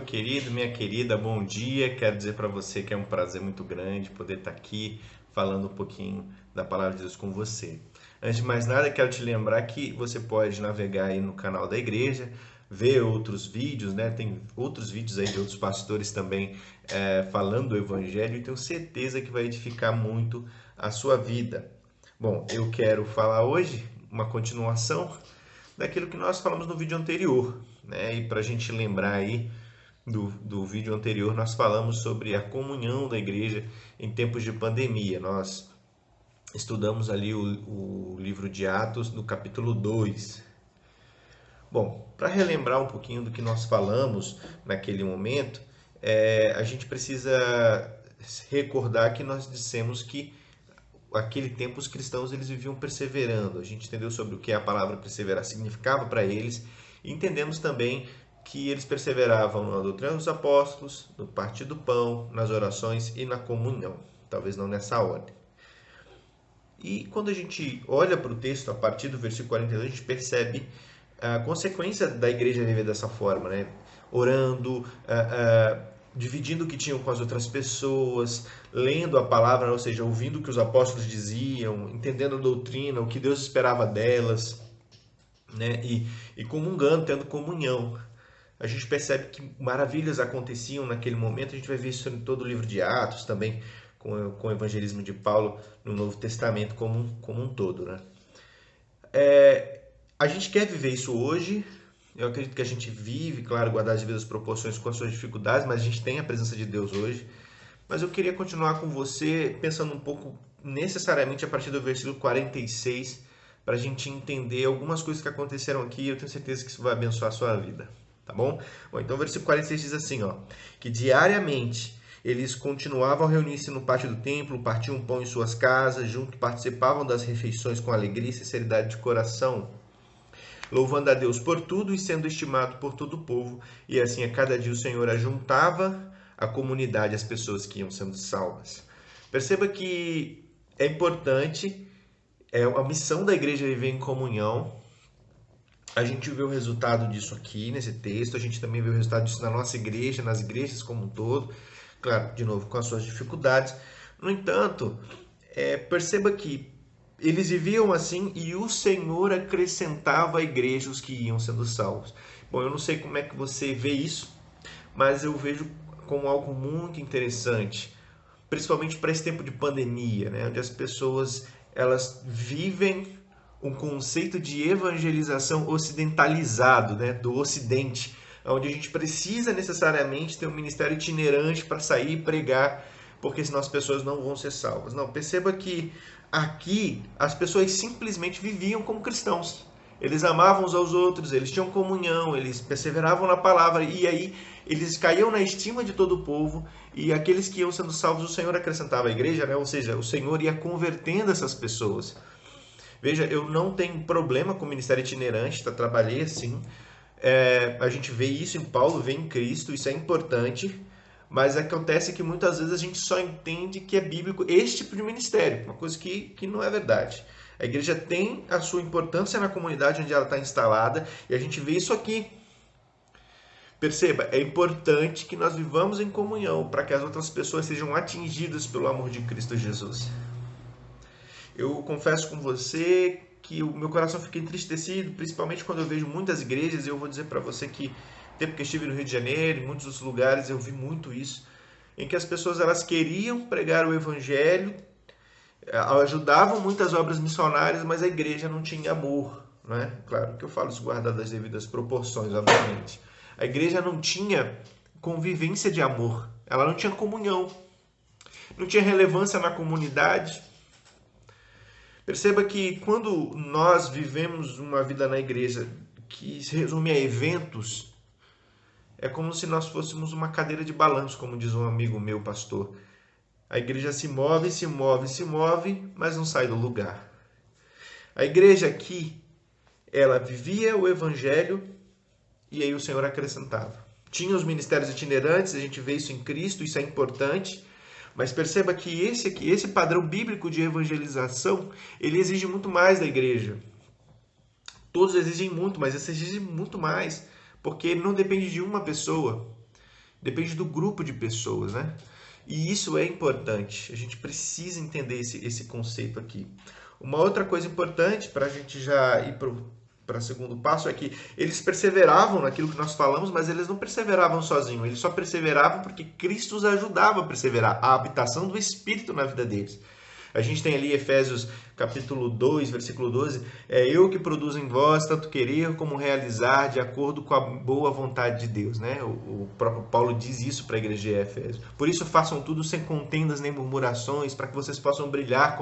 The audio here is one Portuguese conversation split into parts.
querido, minha querida, bom dia. Quero dizer para você que é um prazer muito grande poder estar aqui falando um pouquinho da palavra de Deus com você. Antes de mais nada, quero te lembrar que você pode navegar aí no canal da igreja, ver outros vídeos, né? Tem outros vídeos aí de outros pastores também falando do Evangelho e tenho certeza que vai edificar muito a sua vida. Bom, eu quero falar hoje uma continuação daquilo que nós falamos no vídeo anterior, né? E para a gente lembrar aí do vídeo anterior, nós falamos sobre a comunhão da igreja em tempos de pandemia. Nós estudamos ali o livro de Atos, no capítulo 2. Bom, para relembrar um pouquinho do que nós falamos naquele momento, a gente precisa recordar que nós dissemos que aquele tempo os cristãos eles viviam perseverando. A gente entendeu sobre o que a palavra perseverar significava para eles e entendemos também que eles perseveravam na doutrina dos apóstolos, no partir do pão, nas orações e na comunhão. Talvez não nessa ordem. E quando a gente olha para o texto, a partir do versículo 42, a gente percebe a consequência da igreja viver dessa forma, né? Orando, dividindo o que tinham com as outras pessoas, lendo a palavra, ou seja, ouvindo o que os apóstolos diziam, entendendo a doutrina, o que Deus esperava delas, né? E comungando, tendo comunhão. A gente percebe que maravilhas aconteciam naquele momento, a gente vai ver isso em todo o livro de Atos, também com o evangelismo de Paulo no Novo Testamento como um todo, né? A gente quer viver isso hoje. Eu acredito que a gente vive, claro, guardar as devidas proporções com as suas dificuldades, mas a gente tem a presença de Deus hoje. Mas eu queria continuar com você pensando um pouco necessariamente a partir do versículo 46, para a gente entender algumas coisas que aconteceram aqui e eu tenho certeza que isso vai abençoar a sua vida, tá bom? Bom, então o versículo 46 diz assim, ó, que diariamente eles continuavam a reunir-se no pátio do templo, partiam pão em suas casas, junto participavam das refeições com alegria e sinceridade de coração, louvando a Deus por tudo e sendo estimado por todo o povo. E assim, a cada dia o Senhor ajuntava a comunidade, as pessoas que iam sendo salvas. Perceba que é importante, a missão da igreja é viver em comunhão. A gente vê o resultado disso aqui nesse texto, a gente também vê o resultado disso na nossa igreja, nas igrejas como um todo. Claro, de novo, com as suas dificuldades. No entanto, perceba que eles viviam assim e o Senhor acrescentava à igreja os que iam sendo salvos. Bom, eu não sei como é que você vê isso, mas eu vejo como algo muito interessante, principalmente para esse tempo de pandemia, né, onde as pessoas elas vivem um conceito de evangelização ocidentalizado, né, do Ocidente, onde a gente precisa necessariamente ter um ministério itinerante para sair e pregar, porque senão as pessoas não vão ser salvas. Não, perceba que aqui as pessoas simplesmente viviam como cristãos. Eles amavam uns aos outros, eles tinham comunhão, eles perseveravam na palavra e aí eles caíam na estima de todo o povo e aqueles que iam sendo salvos o Senhor acrescentava à igreja, né? Ou seja, o Senhor ia convertendo essas pessoas. Veja, eu não tenho problema com o ministério itinerante, trabalhei assim. A gente vê isso em Paulo, vê em Cristo, isso é importante, mas acontece que muitas vezes a gente só entende que é bíblico este tipo de ministério, uma coisa que não é verdade. A igreja tem a sua importância na comunidade onde ela está instalada e a gente vê isso aqui. Perceba, é importante que nós vivamos em comunhão para que as outras pessoas sejam atingidas pelo amor de Cristo Jesus. Eu confesso com você que o meu coração fica entristecido, principalmente quando eu vejo muitas igrejas, e eu vou dizer para você que, tempo que estive no Rio de Janeiro, em muitos outros lugares, eu vi muito isso, em que as pessoas elas queriam pregar o evangelho, ajudavam muitas obras missionárias, mas a igreja não tinha amor, né? Claro que eu falo isso guardado as devidas proporções, obviamente. A igreja não tinha convivência de amor, ela não tinha comunhão, não tinha relevância na comunidade. Perceba que quando nós vivemos uma vida na igreja que se resume a eventos, é como se nós fôssemos uma cadeira de balanço, como diz um amigo meu, pastor. A igreja se move, se move, se move, mas não sai do lugar. A igreja aqui, ela vivia o evangelho e aí o Senhor acrescentava. Tinha os ministérios itinerantes, a gente vê isso em Cristo, isso é importante. Mas perceba que esse padrão bíblico de evangelização, ele exige muito mais da igreja. Todos exigem muito, mas esse exige muito mais, porque não depende de uma pessoa. depende do grupo de pessoas, né? E isso é importante, a gente precisa entender esse conceito aqui. Uma outra coisa importante para a gente já ir para o segundo passo é que eles perseveravam naquilo que nós falamos, mas eles não perseveravam sozinhos, eles só perseveravam porque Cristo os ajudava a perseverar, a habitação do Espírito na vida deles. A gente tem ali Efésios capítulo 2, versículo 12, é eu que produzo em vós tanto querer como realizar de acordo com a boa vontade de Deus, né? O próprio Paulo diz isso para a igreja de Efésios. Por isso façam tudo sem contendas nem murmurações, para que vocês possam brilhar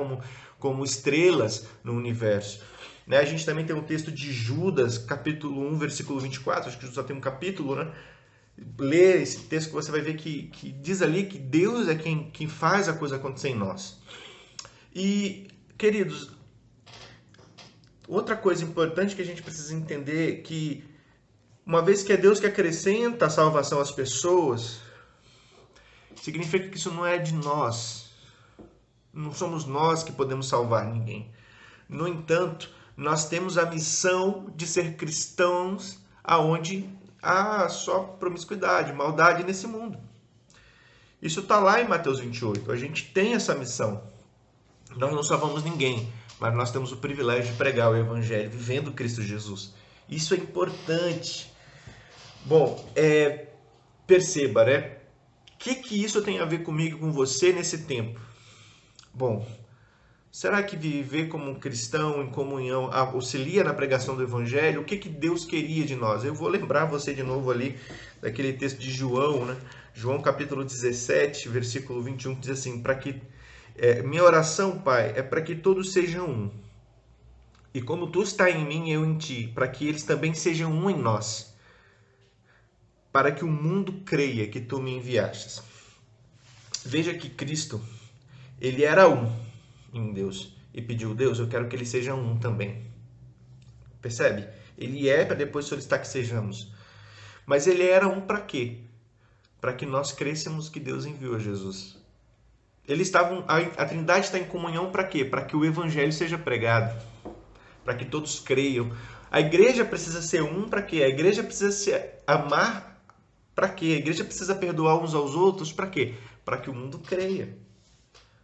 como estrelas no universo. Né? A gente também tem um texto de Judas, capítulo 1, versículo 24, acho que só tem um capítulo, né? Lê esse texto que você vai ver que diz ali que Deus é quem faz a coisa acontecer em nós. E, queridos, outra coisa importante que a gente precisa entender é que, uma vez que é Deus que acrescenta a salvação às pessoas, significa que isso não é de nós. Não somos nós que podemos salvar ninguém. No entanto, nós temos a missão de ser cristãos aonde há só promiscuidade, maldade nesse mundo. Isso está lá em Mateus 28. A gente tem essa missão. Nós não salvamos ninguém, mas nós temos o privilégio de pregar o Evangelho vivendo Cristo Jesus. Isso é importante. Bom, perceba, né? O que isso tem a ver comigo e com você nesse tempo? Bom, será que viver como um cristão em comunhão auxilia na pregação do Evangelho? O que Deus queria de nós? Eu vou lembrar você de novo ali daquele texto de João, né? João capítulo 17, versículo 21, que diz assim, para que minha oração, Pai, é para que todos sejam um. E como tu está em mim, eu em ti, para que eles também sejam um em nós. Para que o mundo creia que tu me enviastes. Veja que Cristo, ele era um em Deus. E pediu, Deus, eu quero que eles sejam um também. Percebe? Ele é para depois solicitar que sejamos. Mas ele era um para quê? Para que nós crêssemos que Deus enviou Jesus. A Trindade está em comunhão para quê? Para que o Evangelho seja pregado, para que todos creiam. A igreja precisa ser um para quê? A igreja precisa se amar para quê? A igreja precisa perdoar uns aos outros para quê? Para que o mundo creia.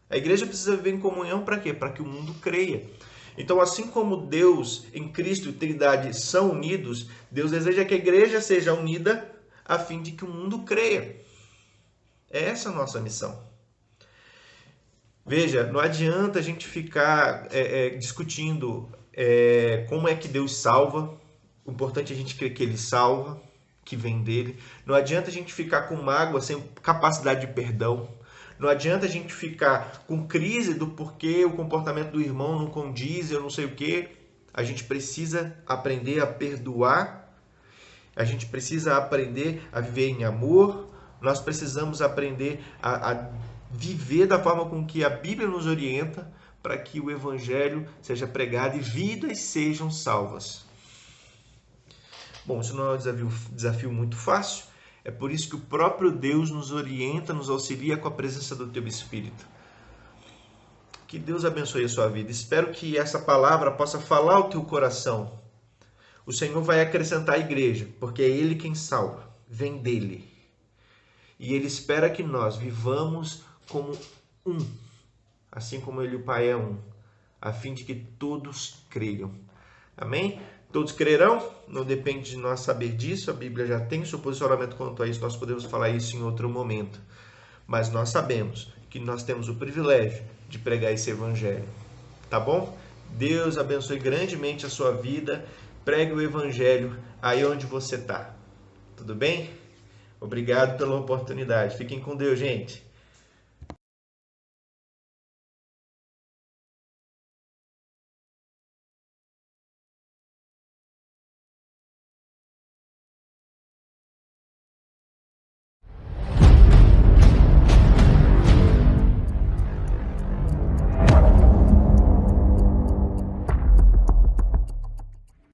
A igreja precisa viver em comunhão para quê? Para que o mundo creia. Então, assim como Deus em Cristo e Trindade são unidos, Deus deseja que a igreja seja unida a fim de que o mundo creia. Essa é a nossa missão. Veja, não adianta a gente ficar discutindo como é que Deus salva. O importante é a gente crer que Ele salva, que vem dele. Não adianta a gente ficar com mágoa sem capacidade de perdão. Não adianta a gente ficar com crise do porquê o comportamento do irmão não condiz, eu não sei o quê. A gente precisa aprender a perdoar. A gente precisa aprender a viver em amor. Nós precisamos aprender a viver da forma com que a Bíblia nos orienta para que o Evangelho seja pregado e vidas sejam salvas. Bom, isso não é um desafio muito fácil, é por isso que o próprio Deus nos orienta, nos auxilia com a presença do Teu Espírito. Que Deus abençoe a sua vida. Espero que essa palavra possa falar ao teu coração. O Senhor vai acrescentar a igreja, porque é Ele quem salva, vem dEle. E Ele espera que nós vivamos como um, assim como Ele, o Pai, é um, a fim de que todos creiam. Amém? Todos crerão? Não depende de nós saber disso, a Bíblia já tem seu posicionamento quanto a isso, nós podemos falar isso em outro momento. Mas nós sabemos que nós temos o privilégio de pregar esse Evangelho. Tá bom? Deus abençoe grandemente a sua vida, pregue o Evangelho aí onde você está. Tudo bem? Obrigado pela oportunidade. Fiquem com Deus, gente.